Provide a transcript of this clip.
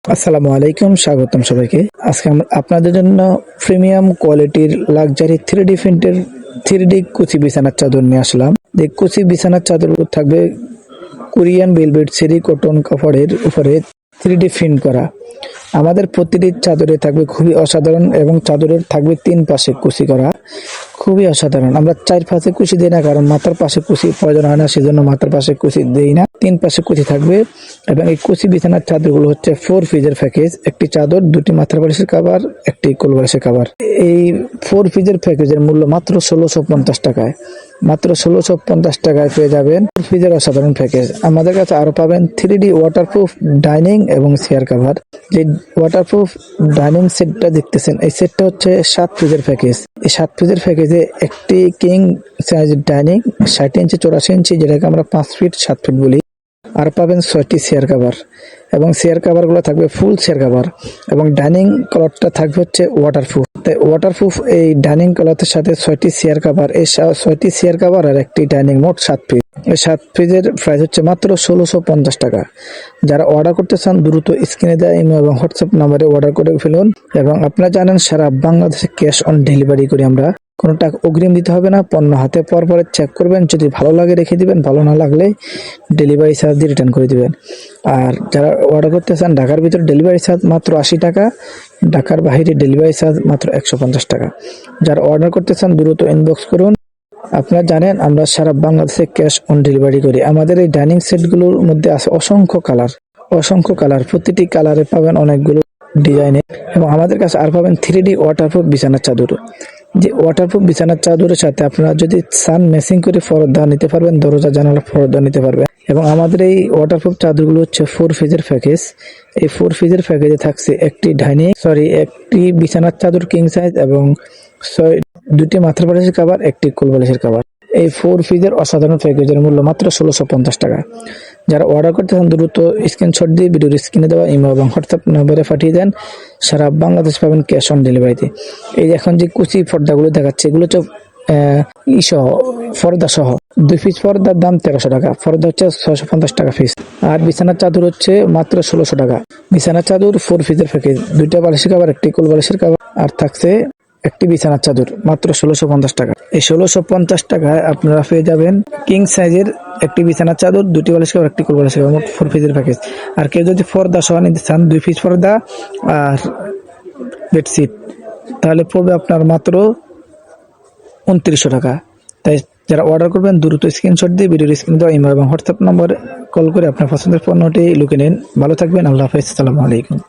আসসালামু আলাইকুম, স্বাগতম সবাইকে। আজকে আমরা আপনাদের জন্য প্রিমিয়াম কোয়ালিটির লাক্সারি 3D প্রিন্টের 3D কুচি বিছানার চাদর নিয়ে আসলাম। এই কুচি বিছানার চাদরগুলো থাকবে কোরিয়ান ভেলভেট সেরি কটন কাপড়ের উপরে 3D প্রিন্ট করা। আমাদের প্রতিটি চাদরে থাকবে খুবই অসাধারণ এবং চাদরের থাকবে 3 পাশে কুচি করা, খুবই অসাধারণ। আমরা 4 পাশে কুচি দিই না, কারণ মাথার পাশে কুচি প্রয়োজন হয় না, সেজন্য মাথার পাশে কুচি দেই না। 3 পাশে কুচি থাকবে এবং এই কুচি বিছানার চাদরগুলো হচ্ছে 4 পিসের প্যাকেজ। একটি চাদর, 2টি মাথার বালিশের কভার, একটি কোল বালিশের কভার। এই 4 পিসের প্যাকেজের মূল্য মাত্র 1650 টাকায়। মাত্র 1650 টাকায় পেয়ে যাবেন 4 পিসের অসাধারণ প্যাকেজ। আমাদের কাছে আরো পাবেন 3D ওয়াটারপ্রুফ ডাইনিং এবং চেয়ার কভার। যে ওয়াটারপ্রুফ ডাইনিং সেটটা দেখতেছেন, এই সেটটা হচ্ছে 7 পিসের প্যাকেজ। এই 7 পিসের প্যাকেজে একটি কিং সাইজের ডাইনিং 60 ইঞ্চি 84 ইঞ্চি, যেটাকে আমরা 5 ফিট 7 ফিট বলি। আর পাবেন 6টি চেয়ার কভার এবং চেয়ার কভারগুলো থাকবে ফুল চেয়ার কভার এবং ডাইনিং কভারটা থাকবে হচ্ছে ওয়াটারপ্রুফ। তাই ওয়াটারপ্রুফ এই ডাইনিং কভারের সাথে 6টি চেয়ার কভার, এই 6টি চেয়ার কভার আর একটি ডাইনিং, মোট 7 পিস। এই 7 পিসের প্রাইস হচ্ছে মাত্র 1650 টাকা। যারা অর্ডার করতে চান দ্রুত স্ক্রিনে দেওয়া ইমো এবং হোয়াটসঅ্যাপ নাম্বারে অর্ডার করে ফেলুন। এবং আপনারা জানেন সারা বাংলাদেশে ক্যাশ অন ডেলিভারি করি আমরা। কোনো টাকা অগ্রিম দিতে হবে না, পণ্য হাতে পাওয়ার পরে চেক করবেন, যদি ভালো লাগে রেখে দিবেন, ভালো না লাগলে ডেলিভারি চার্জ দিয়ে রিটার্ন করে দিবেন। আর যারা অর্ডার করতে চান ঢাকার ভিতরে ডেলিভারি চার্জ মাত্র 80 টাকা, ঢাকার বাইরে ডেলিভারি চার্জ মাত্র 150 টাকা। যারা অর্ডার করতে চান দ্রুত ইনবক্স করুন। আপনারা জানেন আমরা সারা বাংলাদেশে ক্যাশ অন ডেলিভারি করি। আমাদের এই ডাইনিং সেটগুলোর মধ্যে আছে অসংখ্য কালার, প্রতিটি কালারে পাবেন অনেকগুলো ডিজাইনের। এবং আমাদের কাছে আর পাবেন 3D ওয়াটারপ্রুফ বিছানার চাদর। যে ওয়াটারপ্রুফ বিছানার চাদরের সাথে আপনারা যদি চান ম্যাচিং করে পর্দা নিতে পারবেন, দরজা জানালা পর্দা নিতে পারবেন। এবং আমাদের এই ওয়াটারপ্রুফ চাদরগুলো হচ্ছে 4 পিসের প্যাকেজ। এই 4 পিসের প্যাকেজে থাকছে একটি একটি বিছানার চাদর কিং সাইজ এবং 2টি মাথার বালিশের কভার, একটি কোল বালিশের কভার। এই 4 পিসের অসাধারণ প্যাকেজের মূল্য মাত্র 1650 টাকা। যারা অর্ডার করতে চান দ্রুত স্ক্রিনশট দিয়ে ভিডিওর স্ক্রিনে দেওয়া ইমো এবং হোয়াটসঅ্যাপ নম্বরে পাঠিয়ে দেন। সারা বাংলাদেশ পাবেন ক্যাশ অন ডেলিভারিতে। এই এখন যে কুচি পর্দাগুলো দেখাচ্ছে, এগুলো হচ্ছে পর্দা সহ 2 পিস পর্দার দাম 1300 টাকা। পর্দা হচ্ছে 650 টাকা পিস। আর বিছানার চাদর হচ্ছে মাত্র 1600 টাকা। বিছানার চাদর 4 পিসের প্যাকেজ, 2টা বালিশের কভার, একটি কোল বালিশের কভার, আর থাকছে একটি বিছানার চাদর, মাত্র 1650 টাকা। এই 1650 টাকায় আপনারা পেয়ে যাবেন কিং সাইজের একটি বিছানার চাদর, 2টি বালিশ কভার, একটি কোল বালিশ কভার, মোট 4 পিসের প্যাকেজ। আর কেউ যদি পর্দা সহ নিতে চান 2 পিস পর্দা আর বেডশিট, তাহলে পড়বে আপনার মাত্র 2900 টাকা। তাই যারা অর্ডার করবেন দ্রুত স্ক্রিনশট দিয়ে ভিডিওর স্ক্রিনে দেওয়া ইমো এবং হোয়াটসঅ্যাপ নম্বরে কল করে আপনার পছন্দের পণ্যটি লুকে নিন। ভালো থাকবেন, আল্লাহ হাফেজ, আসসালামু আলাইকুম।